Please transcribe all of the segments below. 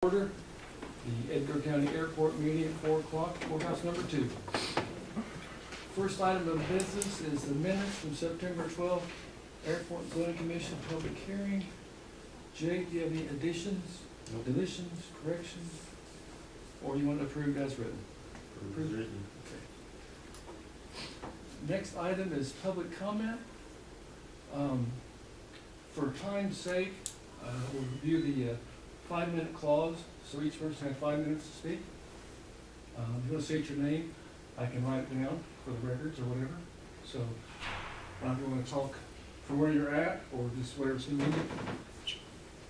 Order the Edgar County Airport meeting at 4 o'clock, courthouse number 2. First item of business is the minutes from September 12th, Airport Zoning Commission public hearing. Jay, do you have any additions, deletions, corrections? Or you want to approve as written? Approved as written. Okay. Next item is public comment. For time's sake, we'll review the 5-minute clause, so each person has 5 minutes to speak. If you want to state your name, I can write it down for the records or whatever. So, if you want to talk from where you're at, or just whatever's convenient,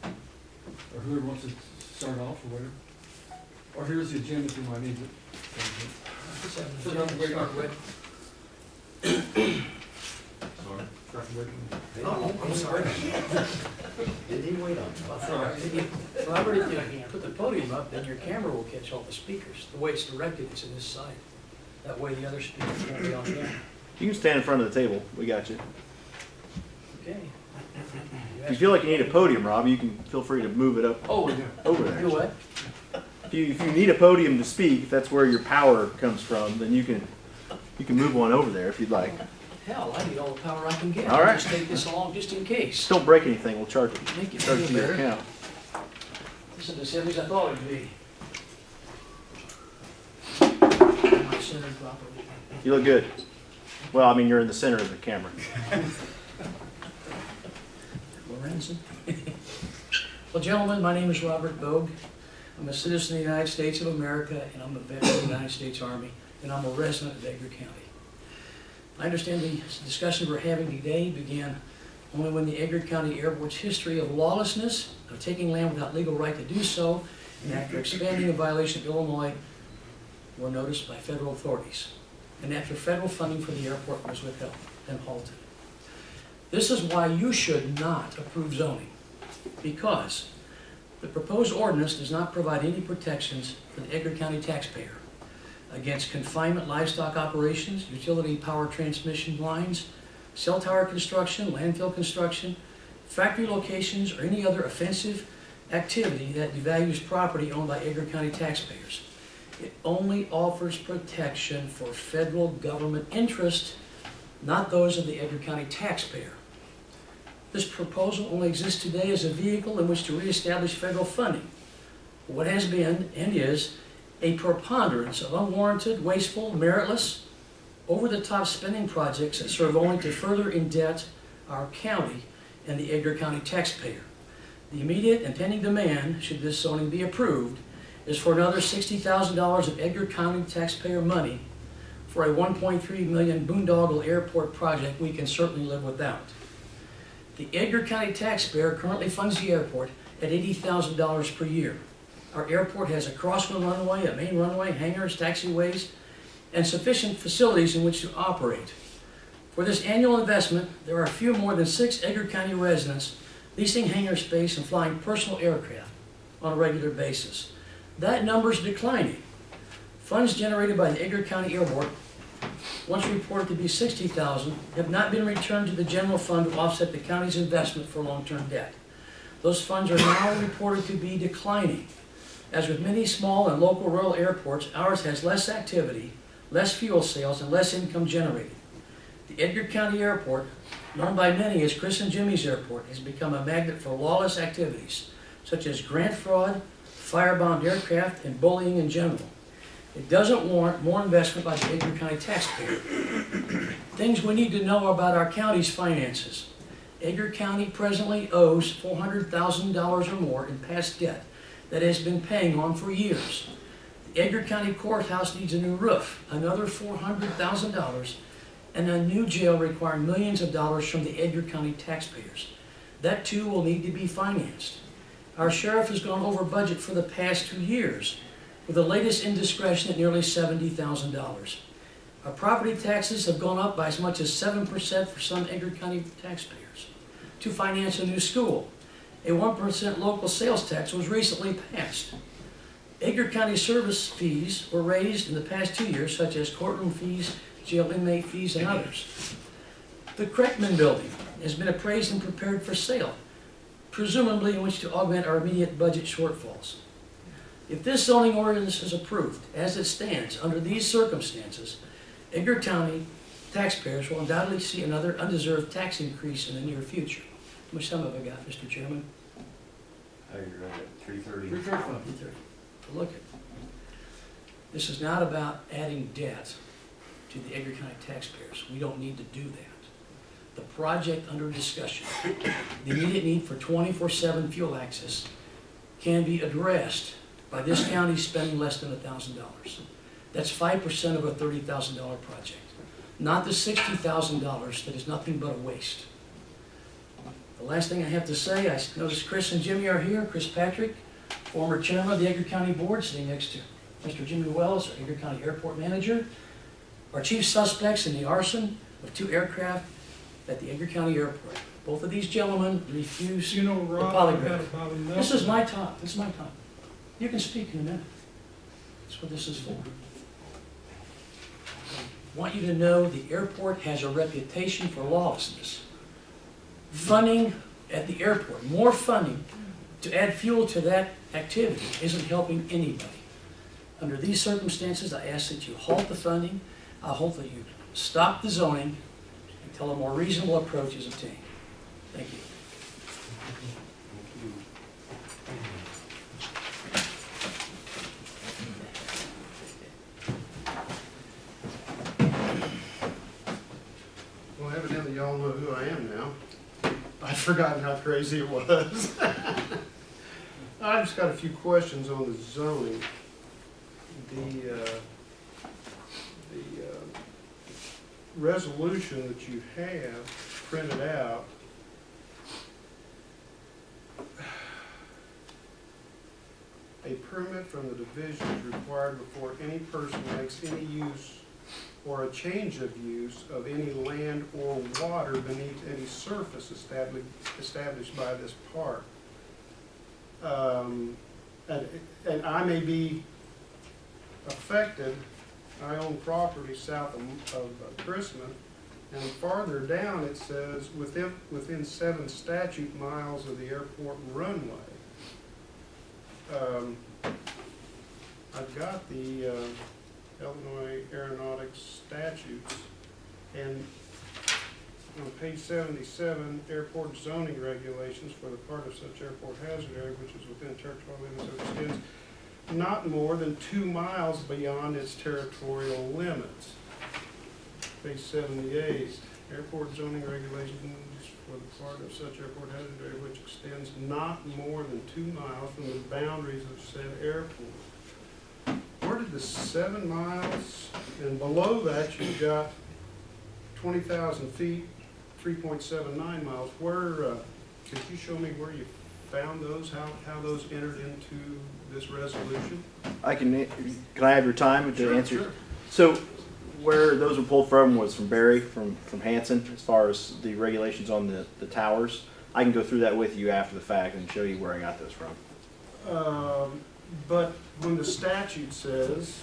or whoever wants to start off, or whatever. Or here's the agenda if you might need it. Forgot to wait on it. Sorry. Forgot to wait on it. Oh, I'm sorry. Did he wait on you? Robert, if you put the podium up, then your camera will catch all the speakers. The way it's directed, it's in this side. That way the other speakers won't be on camera. You can stand in front of the table. We got you. Okay. If you feel like you need a podium, Rob, you can feel free to move it up Oh, we do. over there. Do what? If you need a podium to speak, if that's where your power comes from, then you can move one over there if you'd like. Hell, I need all the power I can get. All I'll right. just take this along just in case. Just don't break anything. We'll charge Make it you feel your better. account. This is as heavy as I thought it'd be. Am I centered properly? You look good. Well, I mean, you're in the center of the camera. Lorenzen. Well, gentlemen, my name is Robert Bogue. I'm a citizen of the United States of America, and I'm a veteran of the United States Army, and I'm a resident of Edgar County. I understand the discussion we're having today began only when the Edgar County Airport's history of lawlessness, of taking land without legal right to do so, and after expanding in violation of Illinois, were noticed by federal authorities, and after federal funding for the airport was withheld and halted. This is why you should not approve zoning, because the proposed ordinance does not provide any protections for the Edgar County taxpayer against confinement livestock operations, utility power transmission lines, cell tower construction, landfill construction, factory locations, or any other offensive activity that devalues property owned by Edgar County taxpayers. It only offers protection for federal government interest, not those of the Edgar County taxpayer. This proposal only exists today as a vehicle in which to reestablish federal funding for what has been and is a preponderance of unwarranted, wasteful, meritless, over-the-top spending projects that serve only to further indebt our county and the Edgar County taxpayer. The immediate and pending demand, should this zoning be approved, is for another $60,000 of Edgar County taxpayer money for a $1.3 million boondoggle airport project we can certainly live without. The Edgar County taxpayer currently funds the airport at $80,000 per year. Our airport has a crosswind runway, a main runway, hangars, taxiways, and sufficient facilities in which to operate. For this annual investment, there are few more than 6 Edgar County residents leasing hangar space and flying personal aircraft on a regular basis. That number is declining. Funds generated by the Edgar County Airport, once reported to be $60,000, have not been returned to the general fund to offset the county's investment for long-term debt. Those funds are now reported to be declining. As with many small and local rural airports, ours has less activity, less fuel sales, and less income generated. The Edgar County Airport, known by many as Chris and Jimmy's Airport, has become a magnet for lawless activities, such as grant fraud, firebombed aircraft, and bullying in general. It doesn't warrant more investment by the Edgar County taxpayer. Things we need to know about our county's finances. Edgar County presently owes $400,000 or more in past debt that has been paying on for years. The Edgar County Courthouse needs a new roof, another $400,000, and a new jail requiring millions of dollars from the Edgar County taxpayers. That too will need to be financed. Our sheriff has gone over budget for the past 2 years, with the latest indiscretion at nearly $70,000. Our property taxes have gone up by as much as 7% for some Edgar County taxpayers. To finance a new school, a 1% local sales tax was recently passed. Edgar County service fees were raised in the past 2 years, such as courtroom fees, jail inmate fees, and others. The Kreckman building has been appraised and prepared for sale, presumably in which to augment our immediate budget shortfalls. If this zoning ordinance is approved as it stands under these circumstances, Edgar County taxpayers will undoubtedly see another undeserved tax increase in the near future. How much time have I got, Mr. Chairman? You're right at 3:30. 3:35. Look at, this is not about adding debt to the Edgar County taxpayers. We don't need to do that. The project under discussion, the immediate need for 24/7 fuel access can be addressed by this county spending less than $1,000. That's 5% of a $30,000 project, not the $60,000 that is nothing but a waste. The last thing I have to say, I notice Chris and Jimmy are here. Chris Patrick, former chairman of the Edgar County Board, sitting next to Mr. Jimmy Wells, our Edgar County Airport Manager. Our chief suspects in the arson of 2 aircraft at the Edgar County Airport. Both of these gentlemen refused You know, the Rob, I've polygraph. had about enough. This is my time. This is my time. You can speak in a minute. That's what this is for. I want you to know the airport has a reputation for lawlessness. Funding at the airport, more funding to add fuel to that activity isn't helping anybody. Under these circumstances, I ask that you halt the funding. I hope that you stop the zoning until a more reasonable approach is obtained. Thank you. Well, evidently y'all know who I am now. I'd forgotten how crazy it was. I just got a few questions on the zoning. The resolution that you have printed out, a permit from the division is required before any person makes any use or a change of use of any land or water beneath any surface established by this park. And I may be affected. I own property south of Christmas, and farther down it says within 7 statute miles of the airport runway. I've got the Illinois Aeronautics statutes, and on page 77, airport zoning regulations for the part of such airport hazard area which is within territorial limits of extends not more than 2 miles beyond its territorial limits. Page 78, airport zoning regulations for the part of such airport hazard area which extends not more than 2 miles from the boundaries of said airport. Where did the 7 miles, and below that you've got 20,000 feet, 3.79 miles. Where, could you show me where you found those, how those entered into this resolution? Can I have your time to Sure, answer? sure. So where those were pulled from was from Barry, from Hanson, as far as the regulations on the towers. I can go through that with you after the fact and show you where I got those from. But when the statute says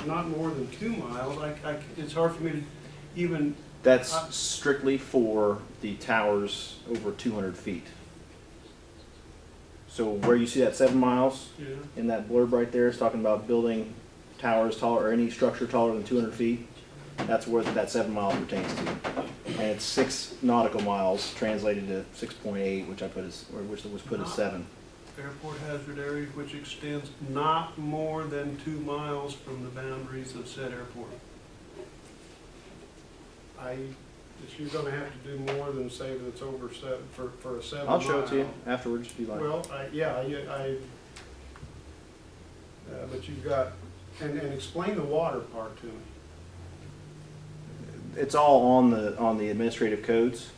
not more than 2 miles, it's hard for me to even. That's strictly for the towers over 200 feet. So where you see that 7 miles Yeah. in that blurb right there, it's talking about building towers taller or any structure taller than 200 feet. That's where that 7 miles pertains to. And it's 6 nautical miles translated to 6.8, which was put as 7. Airport hazard area which extends not more than 2 miles from the boundaries of said airport. You're gonna have to do more than say that it's over 7, for a 7 mile. I'll show it to you afterwards if you like. Well, but you've got, and explain the water part to me. It's all on the administrative codes,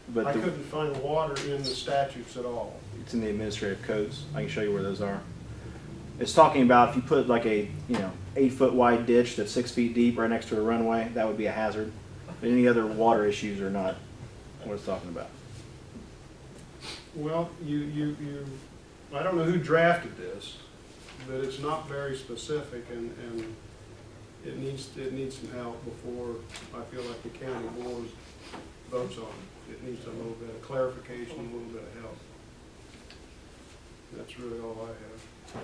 but I couldn't find water in the statutes at all. it's in the administrative codes. I can show you where those are. It's talking about if you put like a 8-foot wide ditch that's 6 feet deep right next to a runway, that would be a hazard. But any other water issues are not what it's talking about. Well, I don't know who drafted this, but it's not very specific, and it needs some help before I feel like the county board votes on it. It needs a little bit of clarification, a little bit of help. That's really all I have.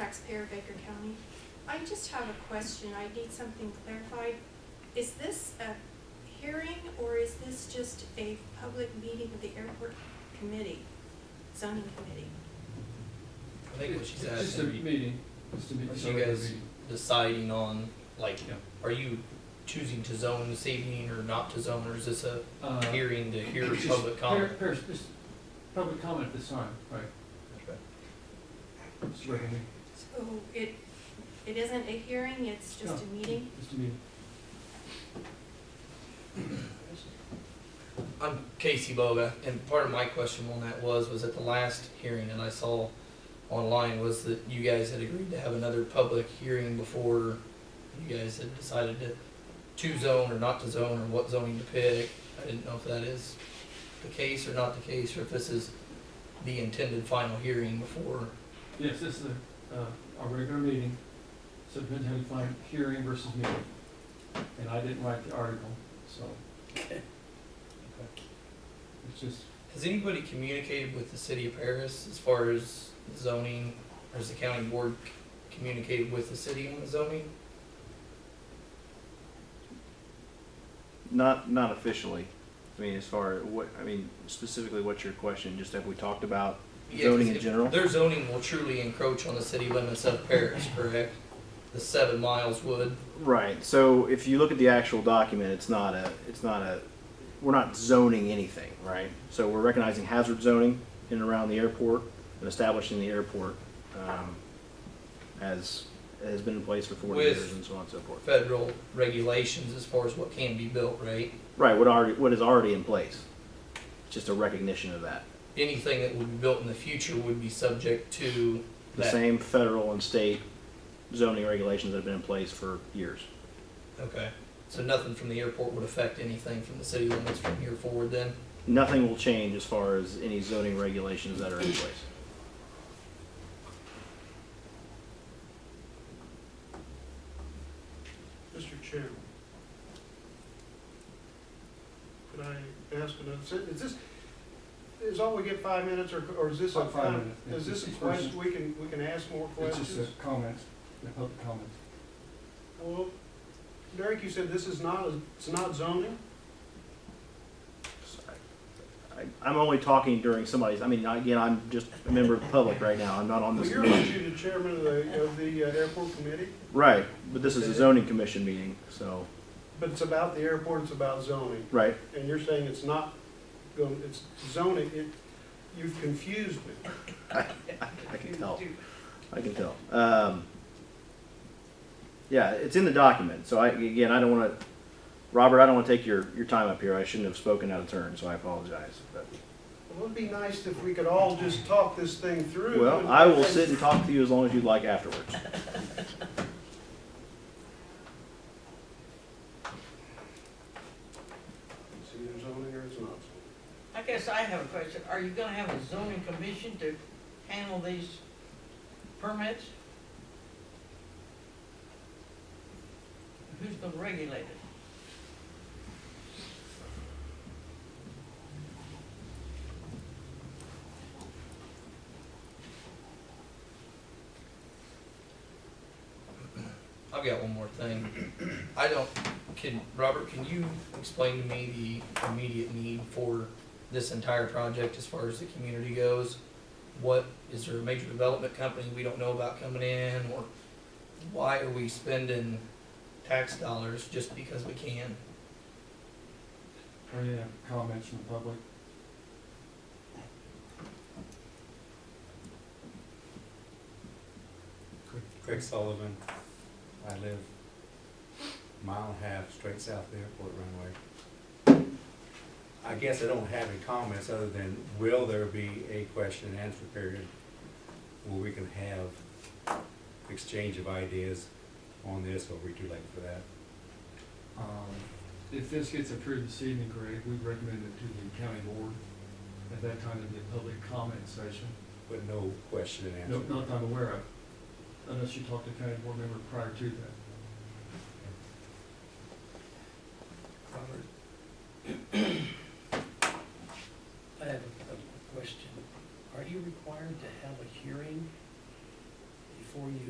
taxpayer of Edgar County. I just have a question. I need something clarified. Is this a hearing or is this just a public meeting of the airport committee, zoning committee? I think what she's It's just a asking, meeting, just a meeting. are you guys deciding on, like, Yeah. are you choosing to zone this evening or not to zone, or is this a hearing to hear It's just public comment? just public comment at this time, right? Okay. Just recommend, So it isn't a hearing, it's just a meeting? just a meeting. I'm Casey Boga, and part of my question on that was at the last hearing, and I saw online was that you guys had agreed to have another public hearing before you guys had decided to zone or not to zone, or what zoning to pick. I didn't know if that is the case or not the case, or if this is the intended final hearing before. Yes, this is a regular meeting, so it depends how you find hearing versus meeting. And I didn't write the article, so it's just, Has anybody communicated with the city of Paris as far as zoning, or has the county board communicated with the city on the zoning? Not officially. I mean, as far as what, I mean, specifically what's your question? Just have we talked about Yeah, zoning 'cause in if general? their zoning will truly encroach on the city limits of Paris, correct? The 7 miles would. Right, so if you look at the actual document, we're not zoning anything, right? So we're recognizing hazard zoning in and around the airport and establishing the airport as has been in place for 40 With- years and so on and so forth. Federal regulations as far as what can be built, right? Right, what is already in place, just a recognition of that. Anything that would be built in the future would be subject to The that. same federal and state zoning regulations that have been in place for years. Okay, so nothing from the airport would affect anything from the city limits from here forward then? Nothing will change as far as any zoning regulations that are in place. Mr. Chairman, could I ask another, is all we get 5 minutes, or is this a About 5 kind minutes. of, is this a Each question, person. we can ask more it's questions? just a comment, the public comment. Well, Derek, you said this is not, it's not zoning? I'm only talking during somebody's, I mean, again, I'm just a member of the public right now, I'm not on Well, this you're committee. the chairman of the airport committee, Right, but this is a zoning commission meeting, so, but it's about the airport, it's about zoning. right, And you're saying it's not going, it's zoning, you've confused me. I can tell, I can tell. Yeah, it's in the document, so I don't wanna, Robert, I don't wanna take your time up here, I shouldn't have spoken out of turn, so I apologize, but. Well, it'd be nice if we could all just talk this thing through. Well, I will sit and talk to you as long as you'd like afterwards. It's either zoning or it's not zoning. I guess I have a question. Are you gonna have a zoning commission to handle these permits? Who's gonna regulate it? I've got one more thing. Robert, can you explain to me the immediate need for this entire project as far as the community goes? Is there a major development company we don't know about coming in, or why are we spending tax dollars just because we can? Or any comments from the public? Craig Sullivan. I live a mile and a half straight south of the airport runway. I guess I don't have any comments other than, will there be a question and answer period where we can have exchange of ideas on this, or are we too late for that? If this gets approved this evening, Greg, we'd recommend it to the county board. At that time, it'd be a public comment session. But no question and No, answer? not that I'm aware of, unless you talk to a county board member prior to that. I have a question. Are you required to have a hearing before you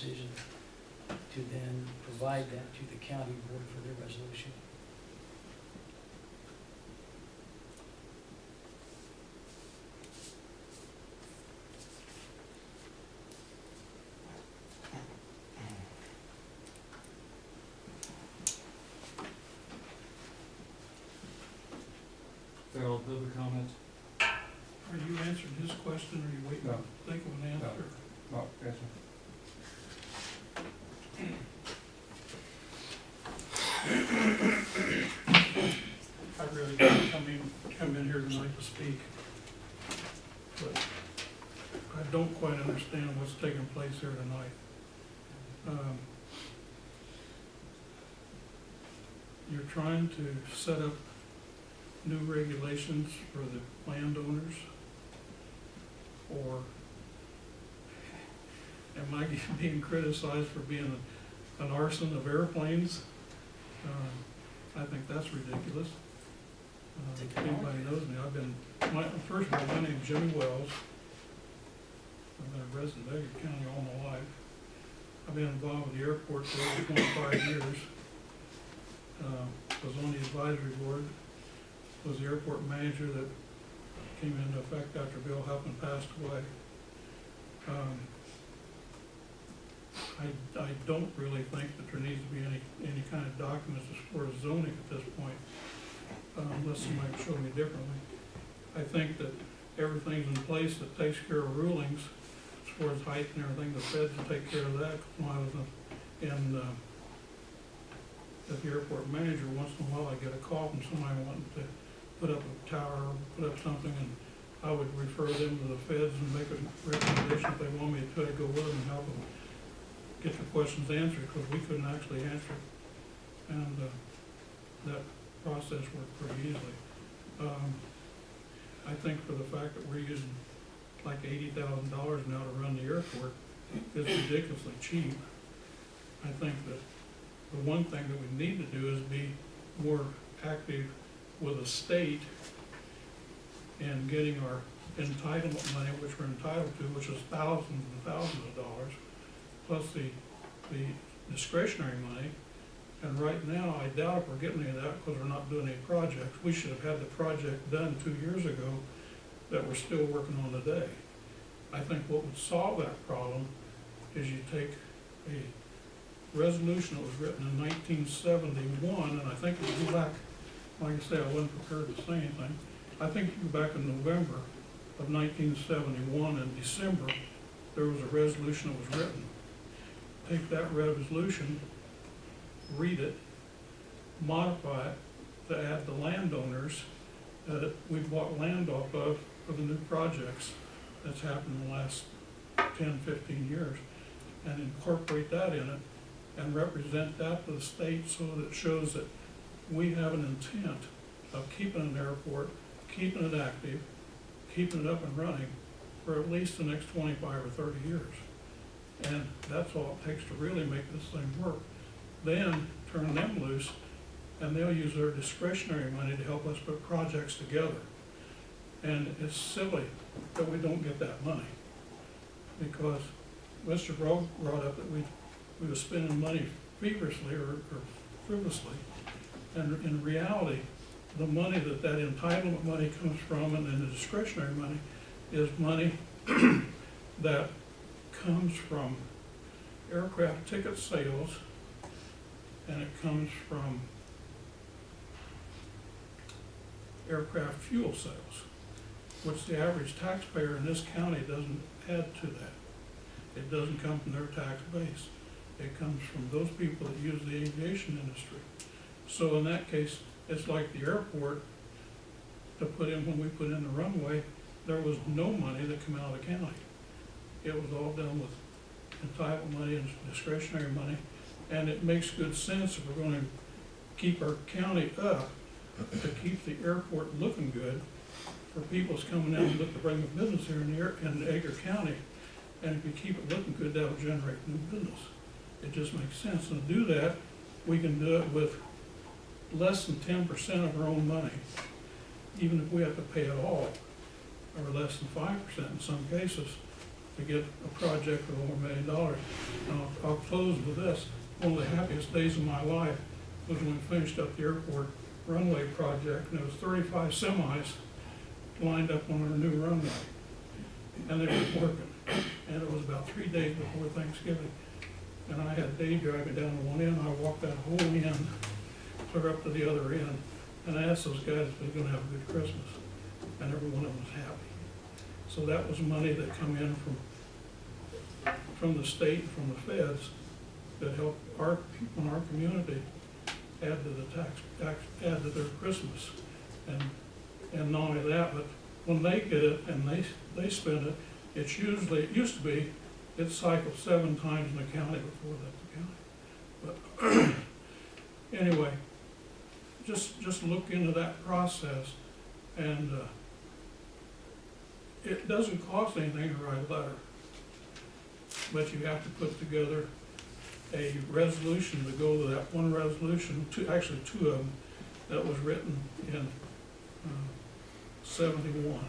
decision to then provide that to the county board for their resolution. Farrell, public comment? Are you answering his question, or are you waiting No. to think of an answer? No, answer. I really didn't come in here tonight to speak, but I don't quite understand what's taking place here tonight. You're trying to set up new regulations for the landowners, or am I being criticized for being an arson of airplanes? I think that's ridiculous. If anybody knows me, first of all, my name's Jimmy Wells. I've been a resident of Edgar County all my life. I've been involved with the airport for over 25 years. Was on the advisory board, was the airport manager that came into effect after Bill Huffman passed away. I don't really think that there needs to be any kind of documents as far as zoning at this point, unless somebody can show me differently. I think that everything's in place that takes care of rulings as far as height and everything. The feds will take care of that. When I was at the airport manager, once in a while I get a call from somebody wanting to put up a tower, or put up something, and I would refer them to the feds and make a recommendation if they want me to go with them and help them get the questions answered, because we couldn't actually answer it. And that process worked pretty easily. I think for the fact that we're using like $80,000 now to run the airport is ridiculously cheap. I think that the one thing that we need to do is be more active with the state in getting our entitlement money, which we're entitled to, which is thousands and thousands of dollars, plus the discretionary money. And right now, I doubt if we're getting any of that because we're not doing any projects. We should have had the project done 2 years ago that we're still working on today. I think what would solve that problem is you take a resolution that was written in 1971, and I think if you go back, like I say, I wasn't prepared to say anything. I think if you go back in November of 1971, in December, there was a resolution that was written. Take that resolution, read it, modify it to add the landowners that we bought land off of for the new projects that's happened in the last 10, 15 years, and incorporate that in it and represent that to the state so that it shows that we have an intent of keeping an airport, keeping it active, keeping it up and running for at least the next 25 or 30 years. And that's all it takes to really make this thing work. Then turn them loose, and they'll use their discretionary money to help us put projects together. And it's silly that we don't get that money, because Mr. Rowe brought up that we were spending money feverishly or frivolously, and in reality, the money that entitlement money comes from, and then the discretionary money, is money that comes from aircraft ticket sales, and it comes from aircraft fuel sales, which the average taxpayer in this county doesn't add to that. It doesn't come from their tax base. It comes from those people that use the aviation industry. So in that case, it's like the airport, to put in, when we put in the runway, there was no money that came out of the county. It was all done with entitlement money and discretionary money, and it makes good sense if we're going to keep our county up, to keep the airport looking good for people that's coming out and look to bring a business here in Edgar County. And if you keep it looking good, that'll generate new business. It just makes sense. And to do that, we can do it with less than 10% of our own money, even if we have to pay it all, or less than 5% in some cases. to get a project of over $1 million. Now, I'll close with this. One of the happiest days of my life was when we finished up the airport runway project, and there was 35 semis lined up on our new runway. And they were working. And it was about 3 days before Thanksgiving. And I had Dave driving down to one end, I walked that whole end, clear up to the other end, and I asked those guys if they were gonna have a good Christmas. And every one of them was happy. So that was money that come in from the state, from the feds, that helped our people in our community add to the add to their Christmas. And not only that, but when they get it and they spend it, it used to be, it cycled 7 times in the county before that the county. But anyway, just look into that process, and it doesn't cost anything to write a letter, but you have to put together a resolution to go to that one resolution, actually 2 of them, that was written in 71.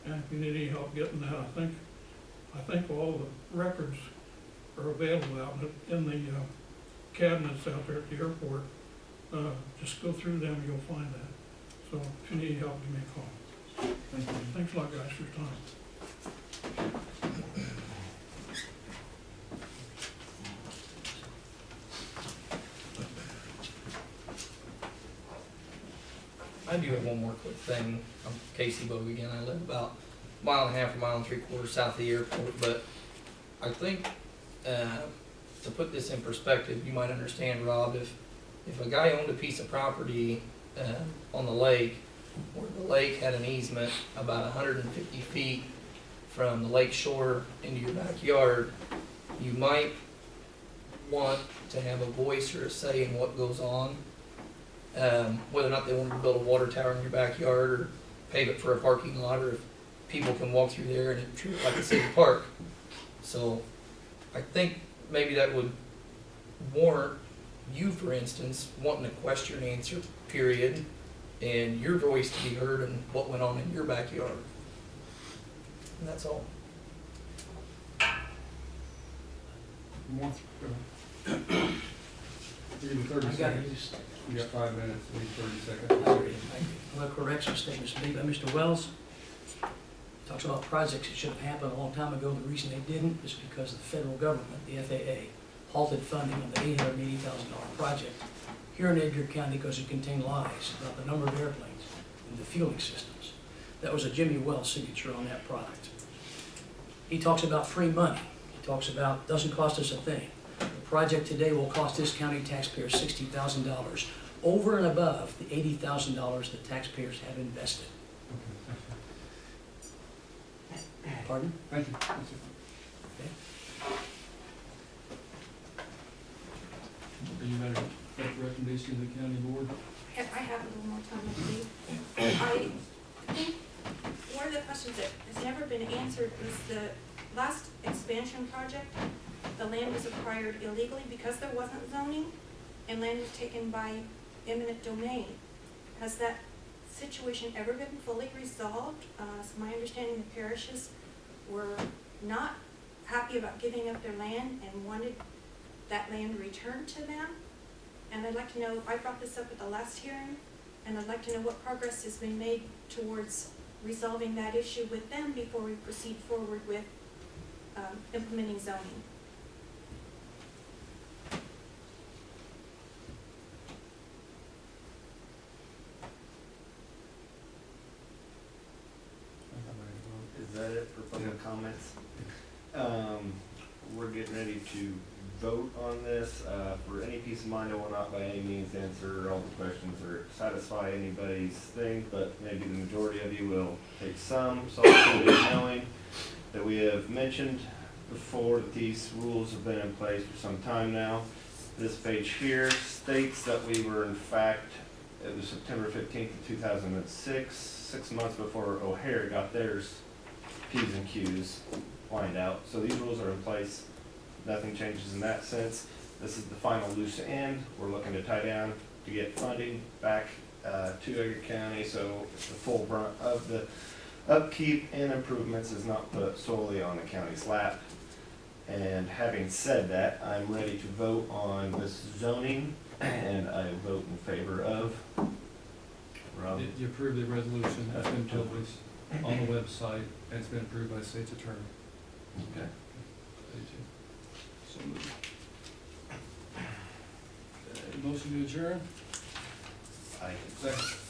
And if you need any help getting that, I think all the records are available out in the cabinets out there at the airport. Just go through them, you'll find that. So if you need help, give me a call. Thank you. Thanks a lot, guys, for your time. I do have one more quick thing. I'm Casey Bogue again. I live about 1.5 or 1.75 miles south of the airport, but I think to put this in perspective, you might understand, Rob, if a guy owned a piece of property on the lake, where the lake had an easement about 150 feet from the lake shore into your backyard, you might want to have a voice or a say in what goes on. Whether or not they want to build a water tower in your backyard or pave it for a parking lot, or if people can walk through there and it treat it like a city park. So I think maybe that would warrant you, for instance, wanting a question and answer period and your voice to be heard and what went on in your backyard. And that's all. More? Go ahead. Give you 30 I got it. seconds. You got 5 minutes, we need 30 seconds. I agree. I'm going to correct some statements made by Mr. Wells. Talks about projects that should have happened a long time ago. The reason they didn't is because the federal government, the FAA, halted funding on the $880,000 project here in Edgar County because it contained lies about the number of airplanes and the fueling systems. That was a Jimmy Wells signature on that product. He talks about free money. He talks about doesn't cost us a thing. The project today will cost this county taxpayers $60,000 over and above the $80,000 the taxpayers have invested. Pardon? Thank you. Are you ready to make a recommendation to the county board? I have a little more time, I believe. I think one of the questions that has never been answered was the last expansion project. The land was acquired illegally because there wasn't zoning, and land was taken by eminent domain. Has that situation ever been fully resolved? It's my understanding the parishes were not happy about giving up their land and wanted that land returned to them. And I'd like to know, I brought this up at the last hearing, and I'd like to know what progress has been made towards resolving that issue with them before we proceed forward with implementing zoning. Is that it for public comments? We're getting ready to vote on this. For any peace of mind, I will not by any means answer all the questions or satisfy anybody's thing, but maybe the majority of you will take some. So also knowing that we have mentioned before that these rules have been in place for some time now. This page here states that we were in fact, it was September 15th of 2006, 6 months before O'Hare got theirs P's and Q's lined out. So these rules are in place. Nothing changes in that sense. This is the final loose end. We're looking to tie down to get funding back to Edgar County, so the full brunt of the Upkeep and improvements is not put solely on the county's lap. And having said that, I'm ready to vote on this zoning, and I vote in favor of. Rob? You approve the resolution that's been published on the website, and it's been approved by the state's attorney. Okay. So moved. Motion to adjourn? I Second.